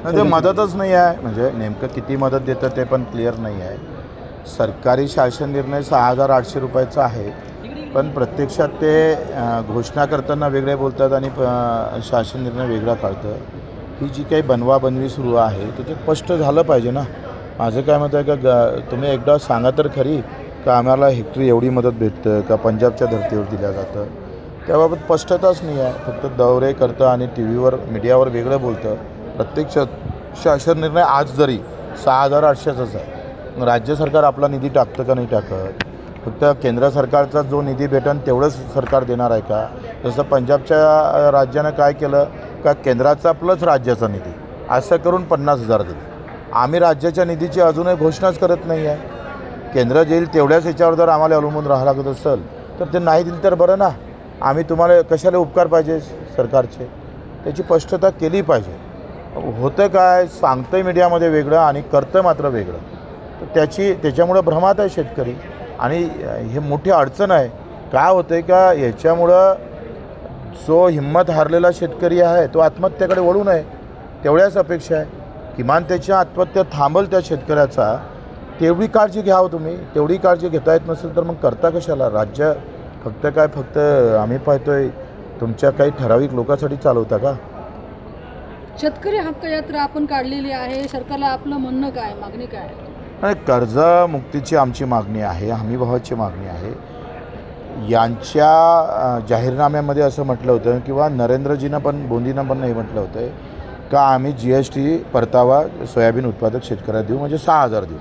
नाही, ते मदतच नाही आहे. म्हणजे नेमकं किती मदत देतं ते पण क्लिअर नाही आहे. सरकारी शासन निर्णय 6,800 रुपयाचा आहे, पण प्रत्यक्षात ते घोषणा करताना वेगळे बोलतात आणि शासन निर्णय वेगळा काढतं. ही जी काही बनवाबनवी सुरू आहे ते स्पष्ट झालं पाहिजे ना. माझं काय मत आहे का तुम्ही एकदा सांगा तर खरी का आम्हाला हेक्टरी एवढी मदत भेटतं का पंजाबच्या धर्तीवर दिलं जातं. त्याबाबत स्पष्टताच नाही आहे. फक्त दौरे करतं आणि टी व्हीवर मीडियावर वेगळं बोलतं. प्रत्यक्षात शासन निर्णय आज जरी 6,800च आहे. मग राज्य सरकार आपला निधी टाकतं का नाही टाकत. फक्त केंद्र सरकारचा जो निधी भेटेल तेवढंच सरकार देणार आहे का. जसं पंजाबच्या राज्यानं काय केलं का केंद्राचा प्लस राज्याचा निधी असं करून 50,000 दिले. आम्ही राज्याच्या निधीची अजूनही घोषणाच करत नाही आहे. केंद्र देईल तेवढ्याच ह्याच्यावर जर आम्हाला अवलंबून राहावं लागत असेल तर ते नाही दिलं तर बरं ना. आम्ही तुम्हाला कशाला उपकार पाहिजे सरकारचे त्याची स्पष्टता केली पाहिजे. होतं काय सांगतंय मीडियामध्ये वेगळं आणि करतं मात्र वेगळं. तर त्याच्यामुळं भ्रमात आहे शेतकरी आणि हे मोठी अडचण आहे. काय होतं आहे का याच्यामुळं जो हिंमत हारलेला शेतकरी आहे तो आत्महत्येकडे वळू नये तेवढ्याच अपेक्षा आहे. किमान त्याची आत्महत्या थांबल त्या शेतकऱ्याचा तेवढी काळजी घ्यावं तुम्ही. तेवढी काळजी घेता येत नसेल तर मग करता कशाला. राज्य फक्त आम्ही पाहतोय तुमच्या काही ठराविक लोकांसाठी चालवता का. शेतकरी हक्क यात्रा आपण काढलेली आहे. सरकारला आपलं म्हणणं काय, मागणी काय? आणि कर्जमुक्तीची आमची मागणी आहे, हमीभावाची मागणी आहे. यांच्या जाहीरनाम्यामध्ये असं म्हटलं होतं किंवा नरेंद्रजीनं पण मोदीनं पण नाही म्हटलं होतं का आम्ही GST परतावा सोयाबीन उत्पादक शेतकऱ्याला देऊ म्हणजे 6,000 देऊ.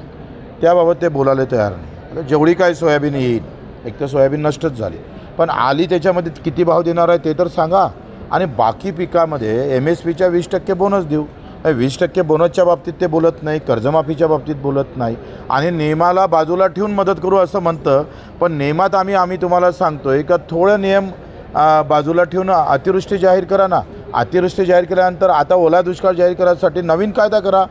त्याबाबत ते बोलायला तयार नाही. जेवढी काय सोयाबीन येईल एक तर सोयाबीन नष्टच झाली पण आली त्याच्यामध्ये किती भाव देणार आहे ते तर सांगा. आणि बाकी पिकामध्ये MSPच्या 20% बोनस देऊ. 20% बोनसच्या बाबतीत ते बोलत नाही, कर्जमाफीच्या बाबतीत बोलत नाही आणि नियमाला बाजूला ठेवून मदत करू असं म्हणतं. पण नियमात आम्ही तुम्हाला सांगतोय का थोडं नियम बाजूला ठेवून अतिवृष्टी जाहीर करा ना. अतिवृष्टी जाहीर केल्यानंतर आता ओला दुष्काळ जाहीर करायसाठी नवीन कायदा करा,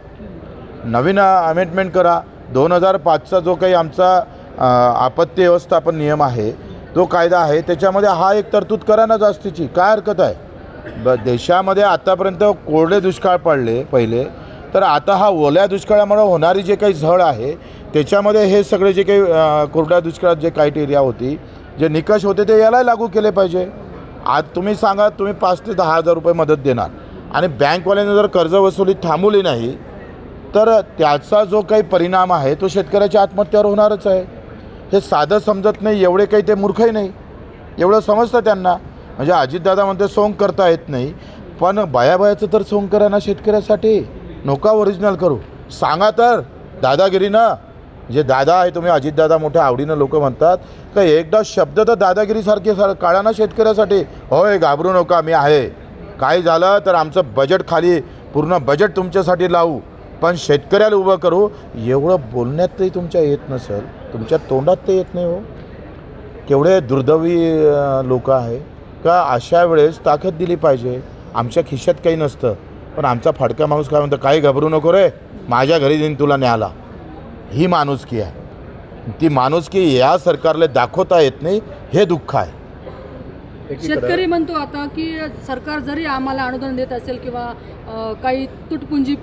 नवीन अमेंडमेंट करा. 2005चा जो काही आमचा आपत्ती व्यवस्थापन नियम आहे तो कायदा आहे त्याच्यामध्ये हा एक तरतूद करा ना जास्तीची. काय हरकत आहे. देशामध्ये आतापर्यंत कोरडे दुष्काळ पडले पहिले तर आता हा ओल्या दुष्काळामुळे होणारी जे काही झळ आहे त्याच्यामध्ये हे सगळे जे काही कोरड्या दुष्काळात जे क्रायटेरिया होती जे निकष होते ते याला लागू केले पाहिजे. आज तुम्ही सांगा तुम्ही 5,000 ते 10,000 रुपये मदत देणार आणि बँकवाल्याने जर कर्जवसुली थांबवली नाही तर त्याचा जो काही परिणाम आहे तो शेतकऱ्याच्या आत्महत्यावर होणारच आहे. हे साधं समजत नाही. एवढे काही ते मूर्खही नाही. एवढं समजतं त्यांना. म्हणजे अजितदादा म्हणते सोंग करता येत नाही पण बायाचं तर सोंग करा ना शेतकऱ्यासाठी. नोका ओरिजिनल करू सांगा तर दादागिरीनं. जे दादा आहे तुम्ही अजितदादा मोठ्या आवडीनं लोक म्हणतात का एकदा शब्द तर दादागिरीसारखे काढा ना शेतकऱ्यासाठी. होय घाबरू नका मी आहे. काय झालं तर आमचं बजेट खाली पूर्ण बजेट तुमच्यासाठी लावू पण शेतकऱ्याला उभं करू. एवढं बोलण्यातही तुमच्या येत नसेल तुमच्या तोंडात ते येत नाही हो. केवढे दुर्दैवी लोक आहे का. अशा वेळेस ताकद दिली पाहिजे. आमच्या खिशात काही नसतं पण आमचा फाटका माणूस काय म्हणतो काही घाबरू नको रे माझ्या घरी देईन तुला न्यायला. ही माणुसकी आहे. ती माणुसकी या सरकारला दाखवता येत नाही. हे दुःख आहे. शेतकरी म्हणतो आता की सरकार जरी आम्हाला अनुदान देत असेल किंवा काही तुटपुंजी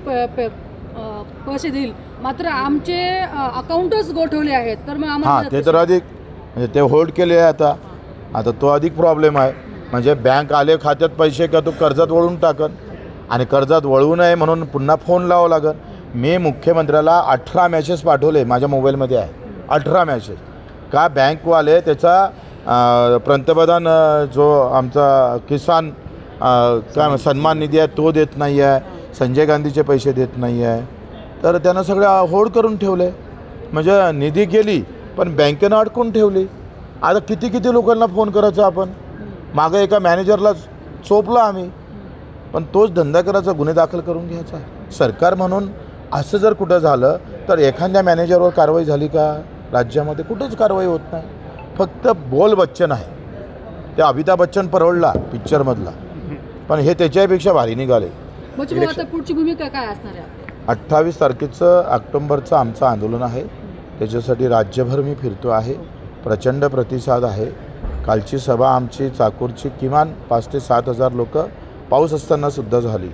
पैसे देईल मात्र आमचे अकाउंटच गोठवले आहेत तर मग आम्हाला ते तर अधिक म्हणजे ते होल्ड केले आहे. आता तो अधिक प्रॉब्लेम आहे. म्हणजे बँक आले खात्यात पैसे का तो कर्जात वळून टाकन आणि कर्जात वळू नये म्हणून पुन्हा फोन लावावं लागेल. मी मुख्यमंत्र्याला 18 मॅसेज पाठवले माझ्या मोबाईलमध्ये आहे. 18 मॅसेज का बँकवाले त्याचा पंतप्रधान जो आमचा किसान काय सन्मान निधी आहे तो देत नाही आहे. संजय गांधीचे पैसे देत नाही आहे. तर त्यानं सगळं होल्ड करून ठेवले. म्हणजे निधी गेली पण बँकेनं अडकून ठेवली. आता किती लोकांना फोन करायचा आपण. मागं एका मॅनेजरला चोपलं आम्ही पण तोच धंदा करायचा गुन्हे दाखल करून घ्यायचा. सरकार म्हणून असं जर कुठं झालं तर एखाद्या मॅनेजरवर कारवाई झाली का. राज्यामध्ये कुठंच कारवाई होत नाही. फक्त बोल बच्चन आहे. ते अमिताभ बच्चन परवडला पिक्चरमधला पण हे त्याच्यापेक्षा भारी निघाले. आता पुढची भूमिका काय असणार आहे. 28 तारखेचं ऑक्टोबरचं आमचं आंदोलन आहे. त्याच्यासाठी राज्यभर मी फिरतो आहे. प्रचंड प्रतिसाद आहे. कालची सभा आमची चाकूरची किमान 5,000 ते 7,000 लोक पाऊस असतानासुद्धा झाली.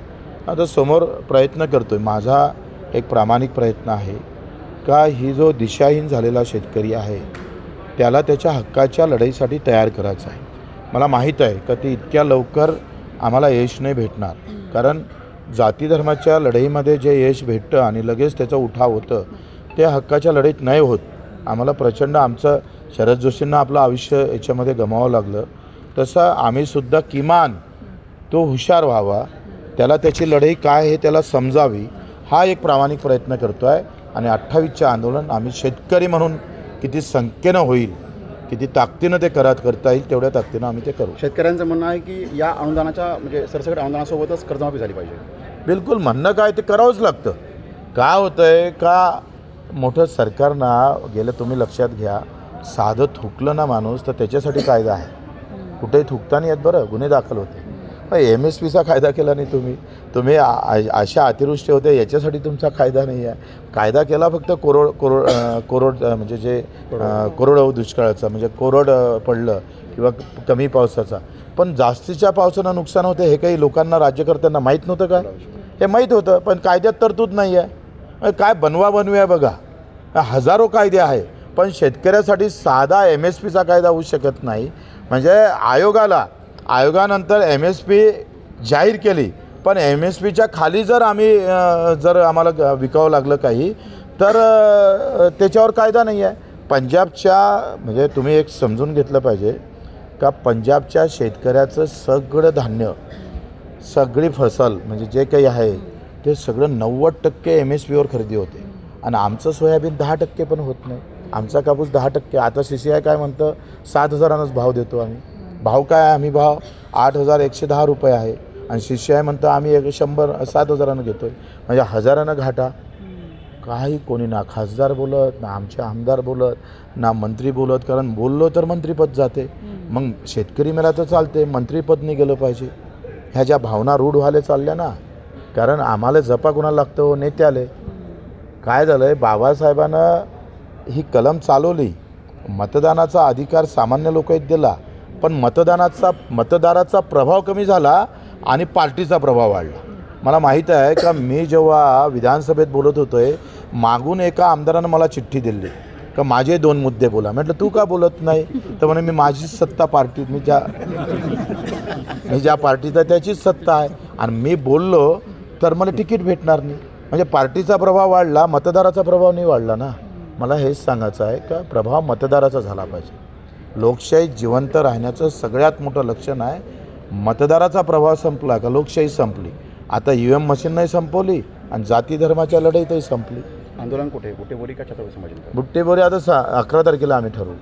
आता समोर प्रयत्न करतो आहे, माझा एक प्रामाणिक प्रयत्न आहे का ही जो दिशाहीन झालेला शेतकरी आहे त्याला त्याच्या हक्काच्या लढाईसाठी तयार करायचं आहे. मला माहीत आहे का ते इतक्या लवकर आम्हाला यश नाही भेटणार, कारण जाती धर्माच्या लढाईमध्ये जे यश भेटतं आणि लगेच त्याचा उठाव होतं ते हक्काच्या लढाईत नाही होत. आम्हाला प्रचंड आमचं शरद जोशींना आपलं आयुष्य याच्यामध्ये गमावं लागलं, तसं आम्हीसुद्धा किमान तो हुशार व्हावा, त्याला त्याची लढाई काय हे त्याला समजावी, हा एक प्रामाणिक प्रयत्न करतो आहे. आणि 28चं आंदोलन आम्ही शेतकरी म्हणून किती संख्येनं होईल, किती ताकदीनं ते करता येईल तेवढ्या ताकदीनं आम्ही ते करू. शेतकऱ्यांचं म्हणणं आहे की या अनुदानाच्या म्हणजे सरसकट अनुदानासोबतच कर्जमाफी झाली पाहिजे. बिलकुल म्हणणं काय ते करावंच लागतं. काय होतं आहे का मोठं सरकारनं गेलं, तुम्ही लक्षात घ्या, साधं थुकलं ना माणूस तर त्याच्यासाठी कायदा आहे. कुठेही थुकता नाही येत, बरं गुन्हे दाखल होते. MSPचा कायदा केला नाही तुम्ही अशा अतिवृष्टी होते याच्यासाठी तुमचा कायदा नाही आहे. कायदा केला फक्त कोरड म्हणजे जे कोरड दुष्काळाचा, म्हणजे कोरड पडलं किंवा कमी पावसाचा, पण जास्तीच्या पावसानं नुकसान होते हे काही लोकांना, राज्यकर्त्यांना माहीत नव्हतं का? हे माहीत होतं, पण कायद्यात तरतूद नाही आहे. काय बनवाबनवी आहे बघा, हजारो कायदे आहे, पण शेतकऱ्यासाठी साधा MSPचा कायदा होऊ शकत नाही. म्हणजे आयोगानंतर MSP जाहीर केली, पण MSPच्या खाली जर आम्हाला विकावं लागलं काही तर त्याच्यावर कायदा नाही आहे. पंजाबच्या म्हणजे तुम्ही एक समजून घेतलं पाहिजे का पंजाबच्या शेतकऱ्याचं सगळं धान्य, सगळी फसल म्हणजे जे काही आहे ते सगळं 90% MSPवर खरेदी होते आणि आमचं सोयाबीन 10% पण होत नाही, आमचा कापूस 10%. आता CCI काय म्हणतं 7,000नंच भाव देतो आम्ही. भाव काय आम्ही भाव 8,110 रुपये आहे आणि CCI म्हणतं आम्ही 7,000 घेतो आहे. म्हणजे हजारानं घाटा. काही कोणी ना खासदार बोलत, ना आमचे आमदार बोलत, ना मंत्री बोलत, कारण बोललो तर मंत्रीपद जाते. मग शेतकरी मेला तर चालते, मंत्रीपद नाही गेलं पाहिजे. ह्या ज्या भावना रूढ व्हायला चालल्या ना, कारण आम्हाला जपा कोणाला लागतं, नेत्याले. काय झालं आहे, बाबासाहेबांनं ही कलम चालवली, मतदानाचा अधिकार सामान्य लोकांत दिला, पण मतदाराचा प्रभाव कमी झाला आणि पार्टीचा प्रभाव वाढला. मला माहीत आहे का मी जेव्हा विधानसभेत बोलत होतो आहे, मागून एका आमदारानं मला चिठ्ठी दिली का माझे 2 मुद्दे बोला. म्हटलं तू का बोलत नाही? तर म्हणे मी माझीच सत्ता पार्टी, मी ज्या पार्टीचा त्याचीच सत्ता आहे आणि मी बोललो तर मला तिकीट भेटणार नाही. म्हणजे पार्टीचा प्रभाव वाढला, मतदाराचा प्रभाव नाही वाढला ना. मला हेच सांगायचं आहे का प्रभाव मतदाराचा झाला पाहिजे. लोकशाही जिवंत राहण्याचं सगळ्यात मोठं लक्षण आहे. मतदाराचा प्रभाव संपला का लोकशाही संपली. आता EVM मशीन नाही संपवली आणि जाती धर्माच्या लढाईतही संपली. आंदोलन कुठे, बुट्टेबोरी का छत्रपती संभाजी? बुट्टेबोरी आता 11 तारखेला आम्ही ठरवू.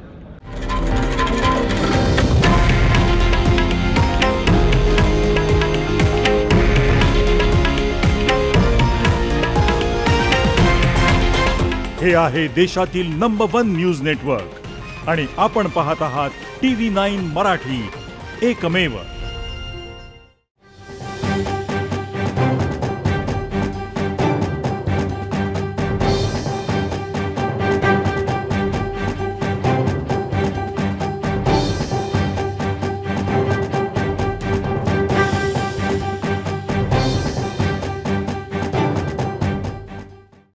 हे आहे देशातील नंबर 1 न्यूज नेटवर्क आणि आपण पाहत आहात TV9 मराठी, एकमेव.